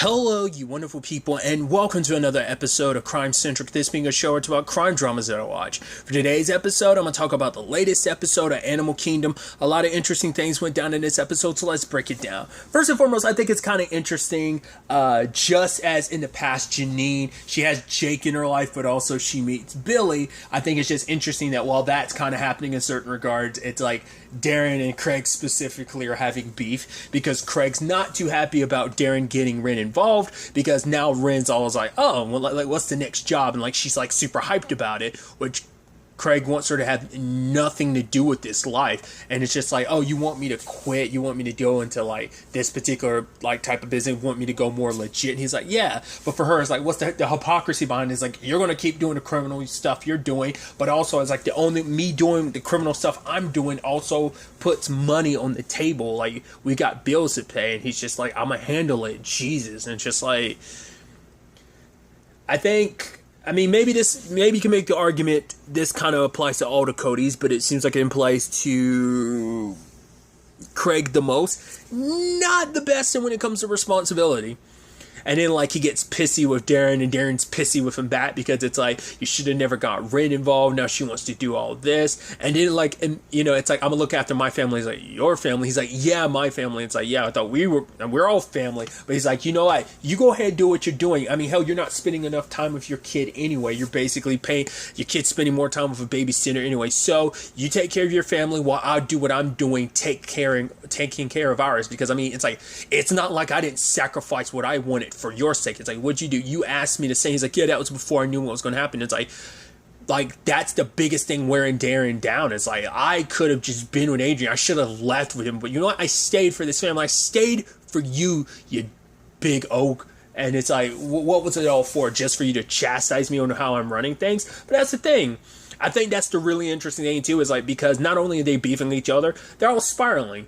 Hello, you wonderful people, and welcome to another episode of Crime Centric. This being a show where it's about crime dramas that I watch. For today's episode, I'm going to talk about the latest episode of Animal Kingdom. A lot of interesting things went down in this episode, so let's break it down. First and foremost, I think it's kind of interesting, just as in the past, Janine, she has Jake in her life, but also she meets Billy. I think it's just interesting that while that's kind of happening in certain regards, it's like Darren and Craig specifically are having beef because Craig's not too happy about Darren getting Ren involved because now Ren's always like, oh, well, like what's the next job? And like she's like super hyped about it, which Craig wants her to have nothing to do with this life. And it's just like, oh, you want me to quit? You want me to go into like this particular like type of business? You want me to go more legit? And he's like, yeah. But for her, it's like, what's the hypocrisy behind it? It's like, you're going to keep doing the criminal stuff you're doing. But also it's like the only me doing the criminal stuff I'm doing also puts money on the table. Like we got bills to pay. And he's just like, I'm going to handle it. Jesus. And it's just like, maybe you can make the argument this kind of applies to all the Codys, but it seems like it applies to Craig the most. Not the best when it comes to responsibility. And then, like, he gets pissy with Darren, and Darren's pissy with him back because it's like, you should have never got Ren involved. Now she wants to do all this. And then, like, and, you know, it's like, I'm going to look after my family. He's like, your family? He's like, yeah, my family. It's like, yeah, I thought we're all family. But he's like, you know what? You go ahead and do what you're doing. I mean, hell, you're not spending enough time with your kid anyway. You're basically paying your kid spending more time with a babysitter anyway. So you take care of your family while I do what I'm doing, taking care of ours. Because, I mean, it's like, it's not like I didn't sacrifice what I wanted for your sake. It's like, what'd you do? You asked me to say. He's like, yeah, that was before I knew what was going to happen. It's like that's the biggest thing wearing Darren down. It's like, I could have just been with Adrian. I should have left with him, but you know what? I stayed for this family. I stayed for you, you big oak. And it's like, what was it all for? Just for you to chastise me on how I'm running things? But that's the thing. I think that's the really interesting thing too, is like, because not only are they beefing each other, they're all spiraling.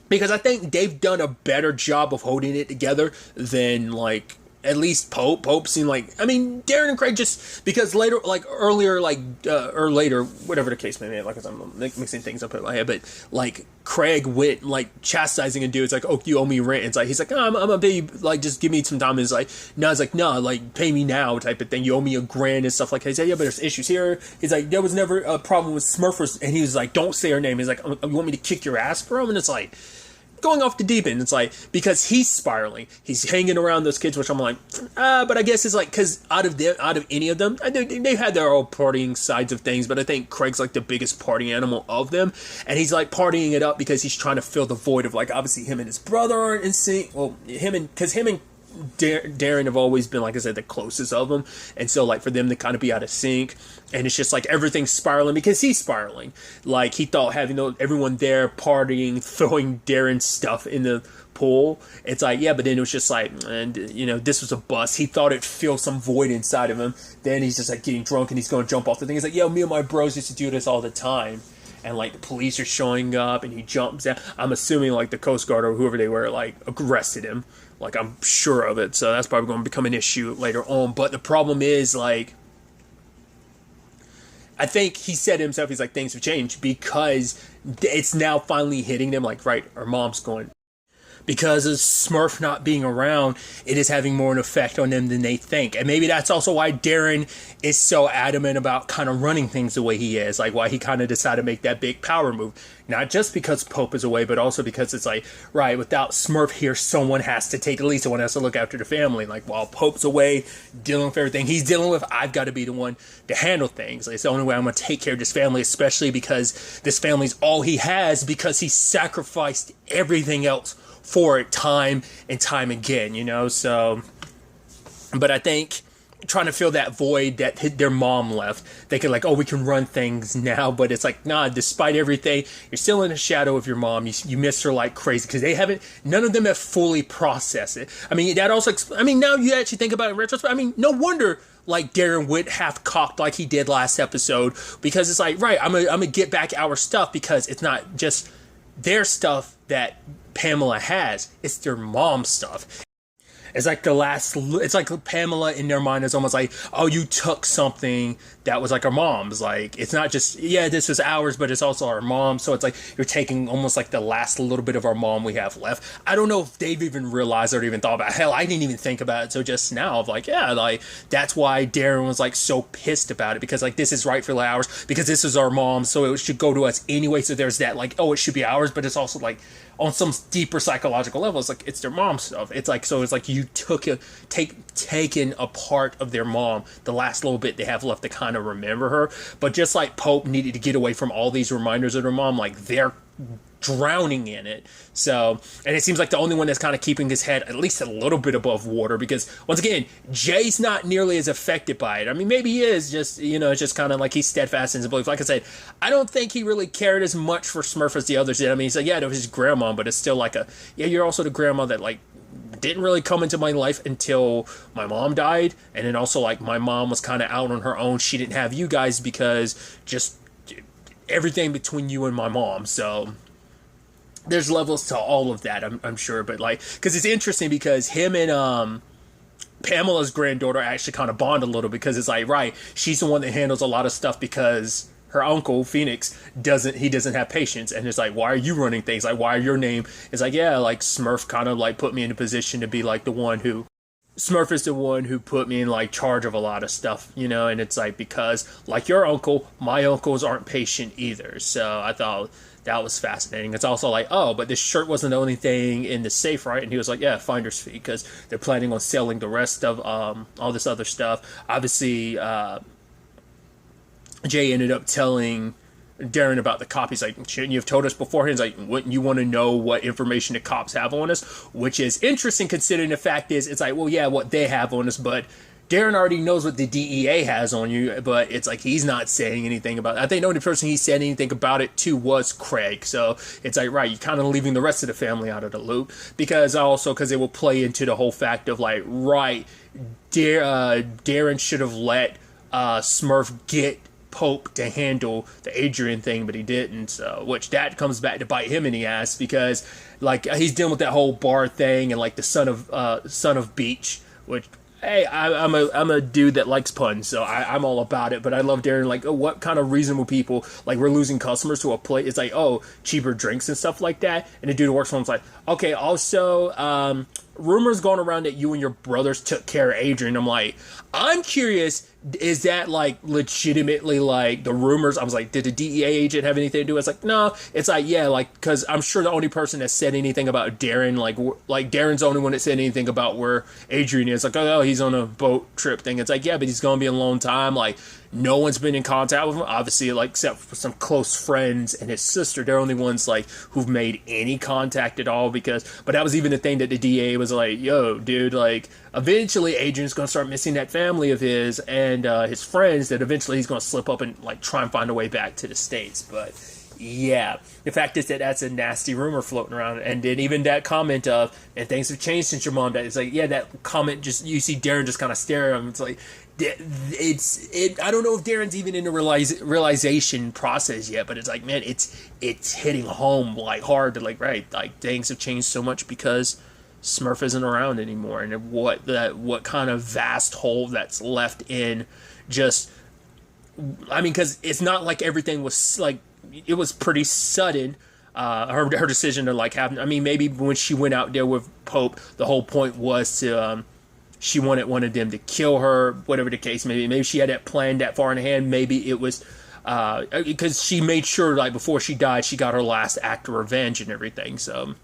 Because I think they've done a better job of holding it together than, like, at least Pope. Pope seemed like, I mean, Darren and Craig just, because later, like, earlier, like, or later, whatever the case may be, like, I'm mixing things up in my head, but, like, Craig went, like, chastising a dude. It's like, oh, you owe me rent. It's like, he's like, oh, I'm gonna pay you, like, just give me some time. And it's like, no, it's like, no, like, pay me now type of thing. You owe me $1,000 and stuff like that. He's like, yeah, but there's issues here. He's like, there was never a problem with Smurfers. And he was like, don't say her name. He's like, you want me to kick your ass, bro? And it's like, going off the deep end. It's like, because he's spiraling, he's hanging around those kids, which I'm like, but I guess it's like, because out of any of them, they had their own partying sides of things, but I think Craig's like the biggest party animal of them, and he's like partying it up because he's trying to fill the void of, like, obviously him and his brother aren't in sync. Well, him and Darren have always been, like I said, the closest of them, and so, like, for them to kind of be out of sync, and it's just like everything's spiraling because he's spiraling. Like, he thought having everyone there partying, throwing Darren's stuff in the pool, it's like, yeah, but then it was just like, and you know, this was a bust. He thought it'd fill some void inside of him. Then he's just like getting drunk and he's going to jump off the thing. He's like, yo, me and my bros used to do this all the time. And, like, the police are showing up, and he jumps down. I'm assuming, like, the Coast Guard or whoever they were, like, arrested him. Like, I'm sure of it. So that's probably going to become an issue later on. But the problem is, like, I think he said to himself, he's like, things have changed. Because it's now finally hitting them. Like, right, our mom's going. Because of Smurf not being around, it is having more an effect on them than they think. And maybe that's also why Darren is so adamant about kind of running things the way he is. Like, why he kind of decided to make that big power move. Not just because Pope is away, but also because it's like, right, without Smurf here, someone has to take the lead. Someone has to look after the family. Like, while Pope's away, dealing with everything he's dealing with, I've got to be the one to handle things. Like, it's the only way I'm going to take care of this family, especially because this family's all he has, because he sacrificed everything else for it time and time again, you know. So, but I think trying to fill that void that their mom left, they could, like, oh, we can run things now, but it's like, nah, despite everything, you're still in the shadow of your mom. You miss her like crazy because none of them have fully processed it. I mean, that also, I mean, now you actually think about it in retrospect, I mean, no wonder, like, Darren went half cocked like he did last episode, because it's like, right, I'm gonna get back our stuff, because it's not just their stuff that Pamela has, it's their mom's stuff. It's like it's like Pamela in their mind is almost like, oh, you took something that was like our mom's. Like, it's not just, yeah, this is ours, but it's also our mom. So it's like you're taking almost like the last little bit of our mom we have left. I don't know if they've even realized or even thought about it. Hell, I didn't even think about it. So just now, of like, yeah, like, that's why Darren was like so pissed about it, because like, this is rightfully ours, because this is our mom. So it should go to us anyway. So there's that, like, oh, it should be ours, but it's also like, on some deeper psychological level, it's like it's their mom stuff. It's like, so it's like you taken a part of their mom, the last little bit they have left to kind of remember her. But just like Pope needed to get away from all these reminders of their mom, like they're drowning in it. So, and it seems like the only one that's kind of keeping his head at least a little bit above water, because once again, Jay's not nearly as affected by it. I mean, maybe he is, just, you know, it's just kind of like he's steadfast in his belief. Like I said, I don't think he really cared as much for Smurf as the others did. I mean, he's like, yeah, it was his grandma, but it's still like yeah, you're also the grandma that like didn't really come into my life until my mom died. And then also like my mom was kind of out on her own. She didn't have you guys because just everything between you and my mom. So there's levels to all of that, I'm sure. But like, because it's interesting because him and Pamela's granddaughter actually kind of bond a little, because it's like, right, she's the one that handles a lot of stuff because her uncle Phoenix doesn't have patience, and it's like, why are you running things? Like, why are your name? It's like, yeah, like Smurf kind of like put me in a position to be like Smurf is the one who put me in like charge of a lot of stuff, you know. And it's like, because like your uncle, my uncles aren't patient either. So I thought that was fascinating. It's also like, oh, but this shirt wasn't the only thing in the safe, right? And he was like, yeah, finder's fee, because they're planning on selling the rest of all this other stuff. Obviously, Jay ended up telling Darren about the cop. He's like, shouldn't you have told us beforehand? He's like, wouldn't you want to know what information the cops have on us? Which is interesting, considering the fact is, it's like, well, yeah, what they have on us, but Darren already knows what the DEA has on you, but it's like he's not saying anything about it. I think the only person he said anything about it to was Craig. So it's like, right, you're kind of leaving the rest of the family out of the loop, because it will play into the whole fact of like, right, Darren should have let Smurf get Pope to handle the Adrian thing, but he didn't. So, which that comes back to bite him in the ass, because like he's dealing with that whole bar thing and like the son of Beach, which, hey, I'm a dude that likes puns, so I'm all about it. But I love Darren, like, oh, what kind of reasonable people, like, we're losing customers to a place, it's like, oh, cheaper drinks and stuff like that. And the dude who works for him's like, okay, also, rumors going around that you and your brothers took care of Adrian. I'm like, I'm curious, is that like legitimately like the rumors? I was like, did the DEA agent have anything to do with it? It's like, no. It's like, yeah, like, because I'm sure the only person that said anything about Darren, like Darren's the only one that said anything about where Adrian is. Like, oh, he's on a boat trip thing. It's like, yeah, but he's gonna be a long time. Like, no one's been in contact with him, obviously, like, except for some close friends and his sister. They're only ones like who've made any contact at all. But that was even the thing that the DA was like, yo, dude, like, eventually Adrian's gonna start missing that family of his and his friends, that eventually he's gonna slip up and like try and find a way back to the States. But yeah, the fact is that that's a nasty rumor floating around. And then even that comment of, and things have changed since your mom died, it's like, yeah, that comment, just, you see Darren just kind of stare at him. It's like, I don't know if Darren's even in the realization process yet, but it's like, man, it's hitting home like hard to like, right, like things have changed so much because Smurf isn't around anymore, and what kind of vast hole that's left in just, I mean, because it's not like everything was like, it was pretty sudden. Her decision to like have, I mean, maybe when she went out there with Pope, the whole point was to she wanted them to kill her, whatever the case may be. Maybe she had that planned that far in hand. Maybe it was because she made sure, like, before she died, she got her last act of revenge and everything. So,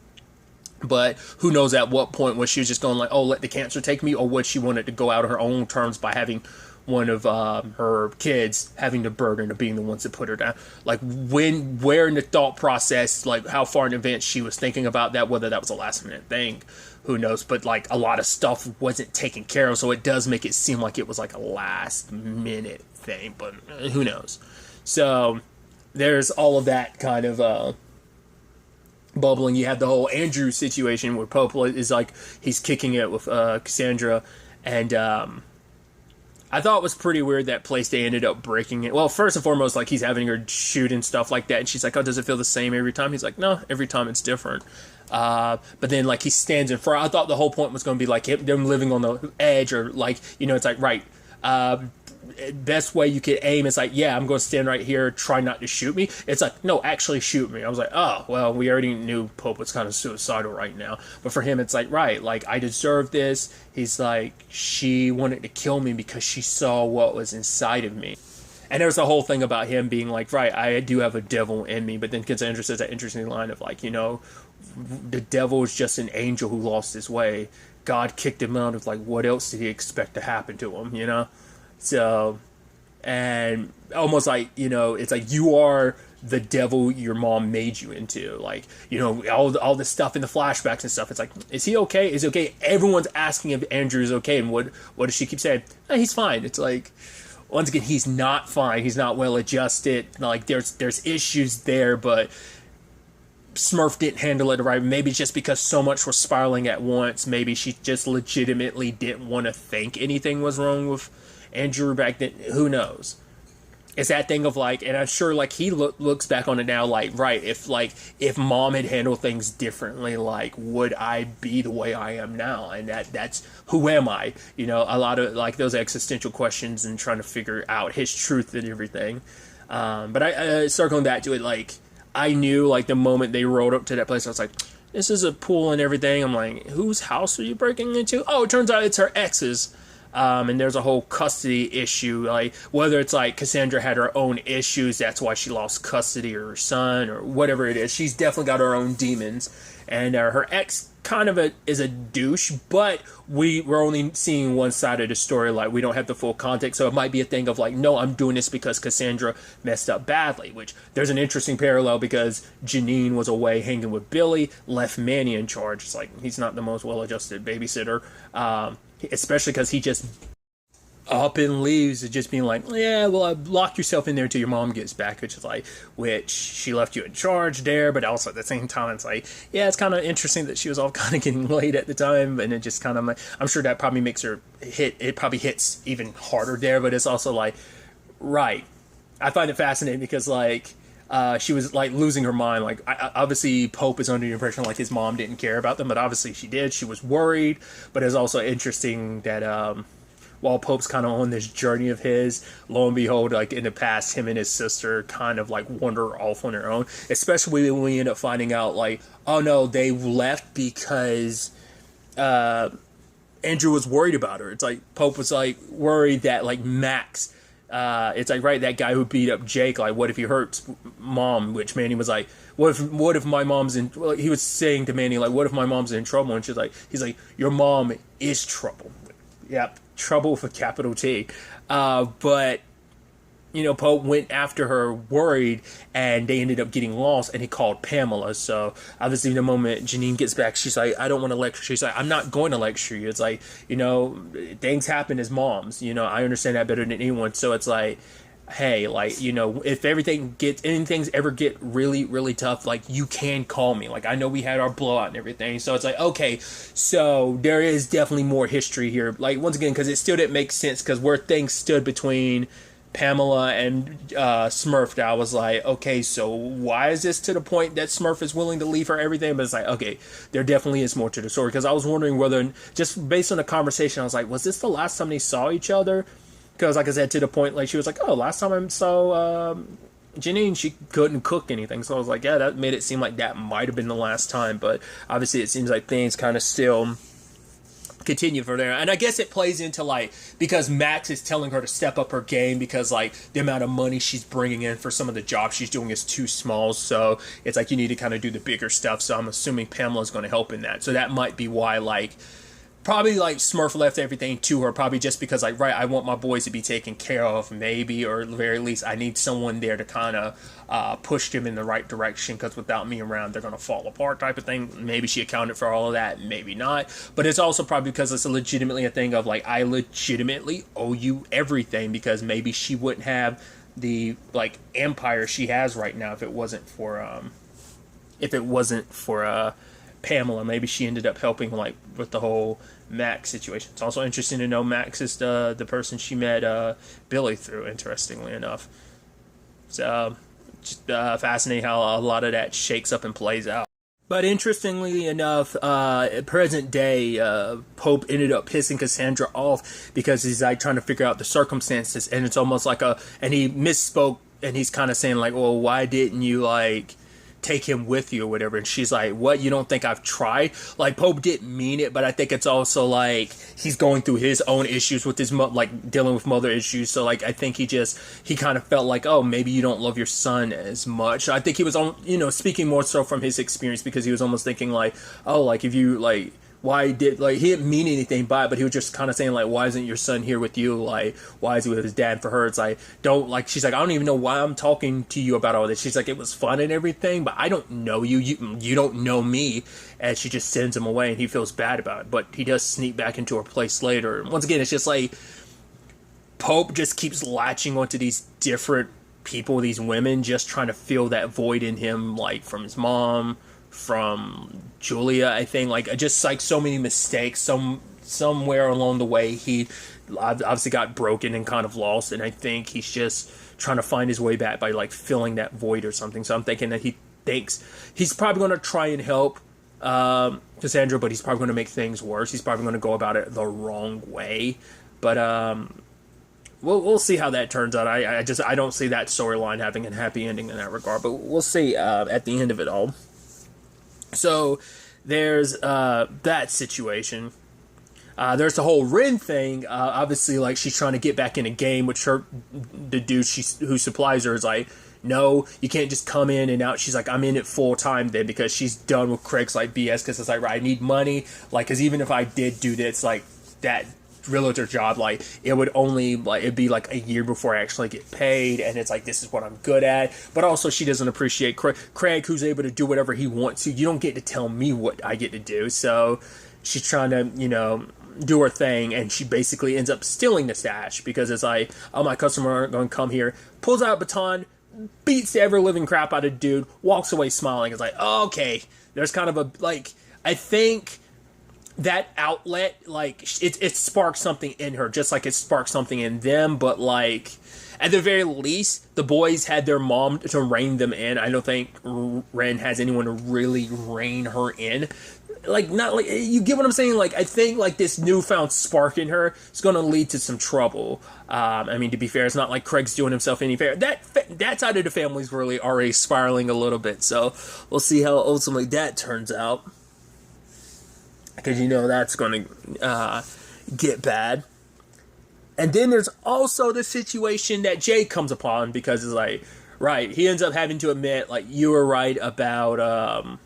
but who knows at what point was she was just going like, oh, let the cancer take me, or what she wanted to go out on her own terms by having one of her kids having the burden of being the ones that put her down. Like, where in the thought process, like how far in advance she was thinking about that, whether that was a last minute thing, who knows. But like a lot of stuff wasn't taken care of, so it does make it seem like it was like a last minute thing, but who knows. So there's all of that kind of bubbling. You have the whole Andrew situation where Pope is like, he's kicking it with Cassandra, and I thought it was pretty weird that place they ended up breaking it. Well, first and foremost, like he's having her shoot and stuff like that, and she's like, "Oh, does it feel the same every time?" He's like, "No, every time it's different." But then like he stands in front. I thought the whole point was going to be like them living on the edge, or like it's like right. Best way you could aim is like, yeah, I'm going to stand right here, try not to shoot me. It's like, no, actually shoot me. I was like, oh, well, we already knew Pope was kind of suicidal right now. But for him, it's like, right, like, I deserve this. He's like, she wanted to kill me because she saw what was inside of me. And there's the whole thing about him being like, right, I do have a devil in me. But then Cassandra says that interesting line of like, the devil is just an angel who lost his way. God kicked him out of like, what else did he expect to happen to him, So, and almost like, it's like you are the devil your mom made you into. Like, all this stuff in the flashbacks and stuff. It's like, is he okay? Is he okay? Everyone's asking if Andrew's okay. And what does she keep saying? Oh, he's fine. It's like, once again, he's not fine. He's not well adjusted. Like, there's issues there, but Smurf didn't handle it right. Maybe just because so much was spiraling at once. Maybe she just legitimately didn't want to think anything was wrong with Andrew back then. Who knows? It's that thing of like, and I'm sure like he looks back on it now like, right, if mom had handled things differently, like would I be the way I am now? And that's who am I? A lot of like those existential questions and trying to figure out his truth and everything. But I circling back to it, like I knew like the moment they rolled up to that place, I was like, this is a pool and everything. I'm like, whose house are you breaking into? Oh, it turns out it's her ex's. And there's a whole custody issue, like whether it's like Cassandra had her own issues, that's why she lost custody of her son or whatever it is. She's definitely got her own demons, and her ex kind of is a douche, but we're only seeing one side of the story. Like we don't have the full context, so it might be a thing of like, no, I'm doing this because Cassandra messed up badly. Which there's an interesting parallel because Janine was away hanging with Billy, left Manny in charge. It's like he's not the most well-adjusted babysitter. Especially because he just up and leaves, just being like, yeah, well, lock yourself in there until your mom gets back, which she left you in charge there, but also at the same time, it's like, yeah, it's kind of interesting that she was all kind of getting laid at the time, and it just kind of, I'm sure that probably makes her it probably hits even harder there, but it's also like, right, I find it fascinating because like, she was like losing her mind. Like obviously Pope is under the impression like his mom didn't care about them, but obviously she did. She was worried, but it's also interesting that while Pope's kind of on this journey of his, lo and behold, like in the past, him and his sister kind of like wander off on their own. Especially when we end up finding out like, oh no, they left because Andrew was worried about her. It's like Pope was like worried that like Max. It's like, right, that guy who beat up Jake, like, what if he hurts mom? Which Manny was like, what if my mom's in, well, he was saying to Manny, like, what if my mom's in trouble? And he's like, your mom is trouble. Yep, trouble with a capital T. But, Pope went after her worried, and they ended up getting lost, and he called Pamela. So, obviously, the moment Janine gets back, she's like, I don't want to lecture. She's like, I'm not going to lecture you. It's like, things happen as moms. I understand that better than anyone. So, it's like, hey, like, if anything's ever get really, really tough, like, you can call me. Like, I know we had our blowout and everything. So, it's like, okay, so there is definitely more history here. Like, once again, because it still didn't make sense, because where things stood between Pamela and Smurf, that I was like, okay, so why is this to the point that Smurf is willing to leave her everything? But it's like, okay, there definitely is more to the story, because I was wondering whether, just based on the conversation, I was like, was this the last time they saw each other? Because like I said, to the point, like she was like, oh, last time I saw Janine, she couldn't cook anything. So I was like, yeah, that made it seem like that might have been the last time, but obviously it seems like things kind of still continue from there. And I guess it plays into like, because Max is telling her to step up her game because like the amount of money she's bringing in for some of the jobs she's doing is too small, so it's like you need to kind of do the bigger stuff. So I'm assuming Pamela's going to help in that. So that might be why like probably like Smurf left everything to her, probably just because like, right, I want my boys to be taken care of, maybe, or at the very least I need someone there to kind of push them in the right direction, because without me around they're going to fall apart type of thing. Maybe she accounted for all of that, maybe not, but it's also probably because it's legitimately a thing of like, I legitimately owe you everything, because maybe she wouldn't have the like empire she has right now if it wasn't for Pamela. Maybe she ended up helping like with the whole Max situation. It's also interesting to know Max is the person she met Billy through, interestingly enough. So just fascinating how a lot of that shakes up and plays out. But interestingly enough, present day, Pope ended up pissing Cassandra off because he's like trying to figure out the circumstances, and it's almost like and he misspoke, and he's kind of saying like, well, why didn't you like take him with you or whatever? And she's like, what, you don't think I've tried? Like, Pope didn't mean it, but I think it's also like he's going through his own issues with his like dealing with mother issues. So like I think he kind of felt like, oh, maybe you don't love your son as much. I think he was on, speaking more so from his experience, because he was almost thinking like, oh, like if you like, why did, like, he didn't mean anything by it, but he was just kind of saying like, why isn't your son here with you? Like, why is he with his dad? For her, it's like, she's like, I don't even know why I'm talking to you about all this. She's like, it was fun and everything, but I don't know you. You don't know me. And she just sends him away, and he feels bad about it, but he does sneak back into her place later. And once again, it's just like Pope just keeps latching onto these different people, these women, just trying to fill that void in him, like from his mom, from Julia, I think, like just like so many mistakes. Somewhere along the way he obviously got broken and kind of lost, and I think he's just trying to find his way back by like filling that void or something. So I'm thinking that he thinks he's probably going to try and help Cassandra, but he's probably going to make things worse. He's probably going to go about it the wrong way, but we'll see how that turns out. I don't see that storyline having a happy ending in that regard, but we'll see at the end of it all. So there's that situation. There's the whole Ren thing. Obviously, like, she's trying to get back in a game, which the dude who supplies her is like, no, you can't just come in and out. She's like, I'm in it full time then, because she's done with Craig's like BS, because it's like, right, I need money. Like, because even if I did do this, like that realtor job, like it would only like it'd be like a year before I actually get paid, and it's like, this is what I'm good at. But also, she doesn't appreciate Craig, who's able to do whatever he wants to. You don't get to tell me what I get to do. So she's trying to do her thing, and she basically ends up stealing the stash, because it's like, oh, my customer aren't going to come here. Pulls out a baton, beats the ever living crap out of dude, walks away smiling. It's like, oh, okay, there's kind of a, like, I think that outlet, like, it sparked something in her, just like it sparked something in them. But like, at the very least, the boys had their mom to rein them in. I don't think Ren has anyone to really rein her in. Like, not like, you get what I'm saying? Like, I think like this newfound spark in her is going to lead to some trouble. I mean, to be fair, it's not like Craig's doing himself any favor. That side of the family's really already spiraling a little bit. So we'll see how ultimately that turns out, because that's going to get bad. And then there's also the situation that Jay comes upon, because it's like, right, he ends up having to admit, like, you were right about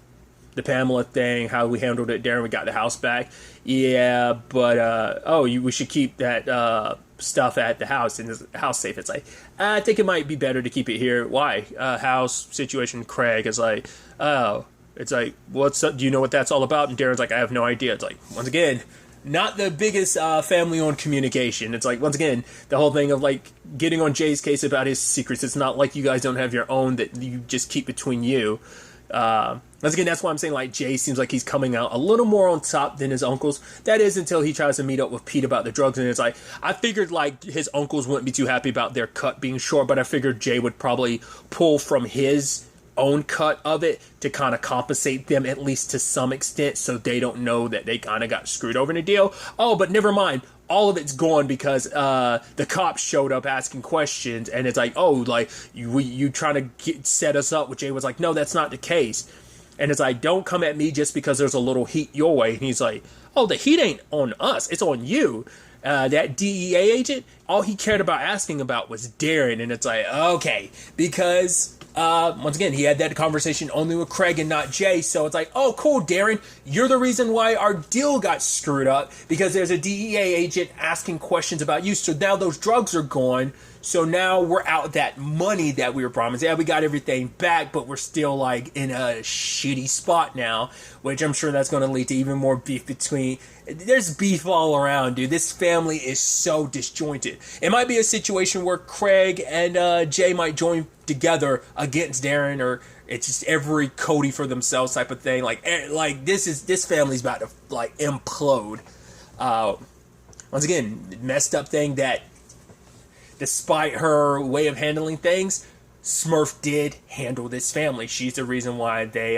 the Pamela thing, how we handled it, Darren, we got the house back. Yeah, but, we should keep that stuff at the house, in the house safe. It's like, I think it might be better to keep it here. Why? House situation, Craig is like, oh. It's like, what's up? Do you know what that's all about? And Darren's like, I have no idea. It's like, once again, not the biggest family-owned communication. It's like, once again, the whole thing of like getting on Jay's case about his secrets. It's not like you guys don't have your own that you just keep between you. Once again, that's why I'm saying like Jay seems like he's coming out a little more on top than his uncles. That is until he tries to meet up with Pete about the drugs. And it's like, I figured like his uncles wouldn't be too happy about their cut being short, but I figured Jay would probably pull from his own cut of it to kind of compensate them, at least to some extent, so they don't know that they kind of got screwed over in a deal. Oh, but never mind. All of it's gone because the cops showed up asking questions, and it's like, oh, like, you trying to set us up. Which Jay was like, no, that's not the case. And it's like, don't come at me just because there's a little heat your way. And he's like, oh, the heat ain't on us. It's on you. That DEA agent, all he cared about asking about was Darren. And it's like, okay, because once again, he had that conversation only with Craig and not Jay. So it's like, oh, cool, Darren, you're the reason why our deal got screwed up, because there's a DEA agent asking questions about you. So now those drugs are gone. So now we're out that money that we were promised. Yeah, we got everything back, but we're still like in a shitty spot now, which I'm sure that's going to lead to even more beef between. There's beef all around, dude. This family is so disjointed. It might be a situation where Craig and Jay might join together against Darren, or It's just every Cody for themselves type of thing. Like this family's about to like implode. Once again, messed up thing that despite her way of handling things, Smurf did handle this family. She's the reason why they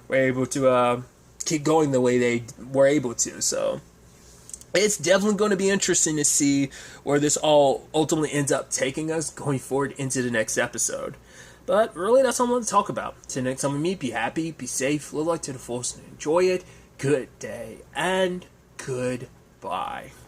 were able to keep going the way they were able to. So it's definitely going to be interesting to see where this all ultimately ends up taking us going forward into the next episode. But really, that's all I'm going to talk about. Till next time we meet, be happy, be safe, live life to the fullest, and enjoy it. Good day, and goodbye.